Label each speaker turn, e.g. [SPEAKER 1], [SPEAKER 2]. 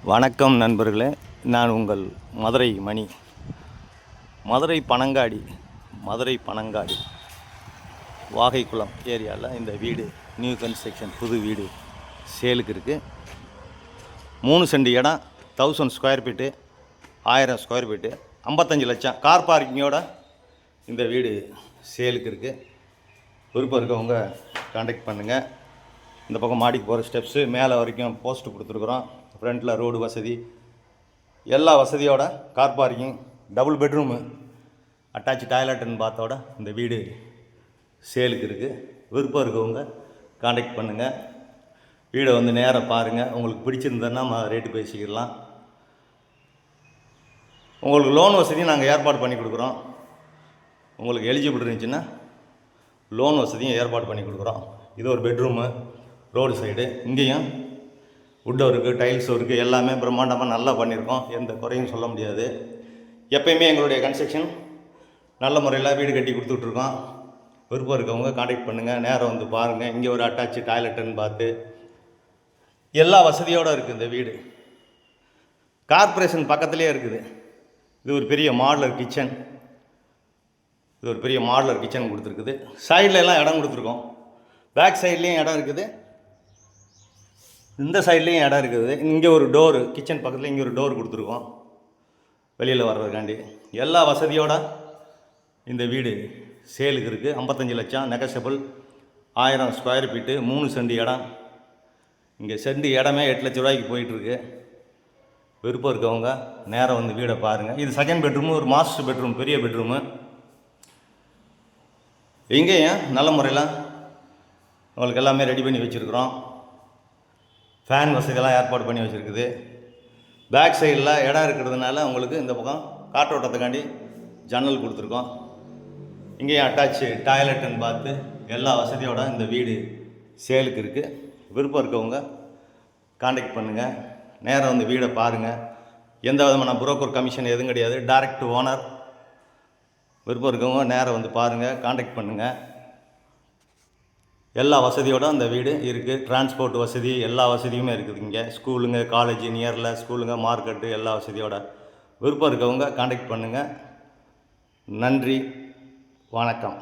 [SPEAKER 1] வணக்கம் நண்பர்களே, நான் உங்கள் மதுரை மணி. மதுரை பனங்காடி வாகைக்குளம் ஏரியாவில் இந்த வீடு நியூ கன்ஸ்ட்ரக்ஷன் புது வீடு சேலுக்கு இருக்குது. 3 சென்ட் இடம், 1000 ஸ்கொயர் ஃபீட்டு, 1000 ஸ்கொயர் ஃபீட்டு, 55 லட்சம். கார் பார்க்கிங்கோட இந்த வீடு சேலுக்கு இருக்குது. விருப்பம் இருக்கவங்க கான்டாக்ட் பண்ணுங்கள். இந்த பக்கம் மாடிக்கு போகிற ஸ்டெப்ஸு, மேலே வரைக்கும் போஸ்ட்டு கொடுத்துருக்குறோம். ஃப்ரண்ட்டில் ரோடு வசதி, எல்லா வசதியோட car parking, double bedroom, attach டாய்லெட்டுன்னு பார்த்தோட இந்த வீடு சேலுக்கு இருக்குது. விருப்பம் இருக்கவங்க கான்டாக்ட் பண்ணுங்கள். வீடை வந்து நேராக பாருங்கள். உங்களுக்கு பிடிச்சிருந்ததுன்னா நம்ம ரேட்டு பேசிக்கிடலாம். உங்களுக்கு லோன் வசதியும் நாங்கள் ஏற்பாடு பண்ணி கொடுக்குறோம். உங்களுக்கு எலிஜிபிள் இருந்துச்சுன்னா லோன் வசதியும் ஏற்பாடு பண்ணி கொடுக்குறோம். இது ஒரு பெட்ரூமு, ரோடு சைடு. இங்கேயும் வுட் ஒர்க்கு, டைல்ஸ் ஒர்க்கு எல்லாமே பிரம்மாண்டமாக நல்லா பண்ணியிருக்கோம். எந்த குறையும் சொல்ல முடியாது. எப்பயுமே எங்களுடைய கன்ஸ்ட்ரக்ஷன் நல்ல முறையில் வீடு கட்டி கொடுத்துட்ருக்கோம். விருப்பம் இருக்கவங்க கான்டாக்ட் பண்ணுங்கள். நேரம் வந்து பாருங்கள். இங்கே ஒரு அட்டாச் டாய்லெட்டுன்னு பார்த்து எல்லா வசதியோடு இருக்குது இந்த வீடு. கார்ப்பரேஷன் பக்கத்துலேயே இருக்குது. இது ஒரு பெரிய மாடலர் கிச்சன். கொடுத்துருக்குது. சைடில் எல்லாம் இடம் கொடுத்துருக்கோம். பேக் சைட்லேயும் இடம் இருக்குது, இந்த சைட்லேயும் இடம் இருக்குது. இங்கே ஒரு டோரு, கிச்சன் பக்கத்தில் இங்கே ஒரு டோர் கொடுத்துருக்கோம் வெளியில் வர்றதுக்காண்டி. எல்லா வசதியோடு இந்த வீடு சேலுக்கு இருக்குது. 55 லட்சம் நெகசபிள், 1000 ஸ்கொயர் ஃபீட்டு, 3 சென்ட் இடம். இங்கே சென்ட் இடமே 8 லட்ச ரூபாய்க்கு போயிட்டுருக்கு. விருப்பம் இருக்கவங்க நேரம் வந்து வீடை பாருங்கள். இது செகண்ட் பெட்ரூமு, ஒரு மாஸ்டர் பெட்ரூம், பெரிய பெட்ரூமு. இங்கேயும் நல்ல முறையில் உங்களுக்கு எல்லாமே ரெடி பண்ணி வச்சுருக்குறோம். ஃபேன் வசதியெல்லாம் ஏற்பாடு பண்ணி வச்சுருக்குது. பேக் சைடில் இடம் இருக்கிறதுனால உங்களுக்கு இந்த பக்கம் காற்றோட்டத்துக்காண்டி ஜன்னல் கொடுத்துருக்கோம். இங்கேயும் அட்டாச்சு டாய்லெட்டுன்னு பார்த்து எல்லா வசதியோட இந்த வீடு சேலுக்கு இருக்குது. விருப்பம் இருக்கவங்க கான்டாக்ட் பண்ணுங்கள். நேரம் வந்து வீடை பாருங்கள். எந்த விதமான புரோக்கர் கமிஷன் எதுவும் கிடையாது, டைரக்ட் ஓனர். விருப்பம் இருக்கவங்க நேரம் வந்து பாருங்கள், கான்டாக்ட் பண்ணுங்கள். எல்லா வசதியோடு அந்த வீடு இருக்குது. டிரான்ஸ்போர்ட் வசதி எல்லா வசதியுமே இருக்குது. இங்கே ஸ்கூலுங்க, காலேஜ் நியரில் ஸ்கூலுங்க, மார்க்கெட்டு எல்லா வசதியோட. விருப்பம் இருக்கவங்க கான்டாக்ட் பண்ணுங்கள். நன்றி, வணக்கம்.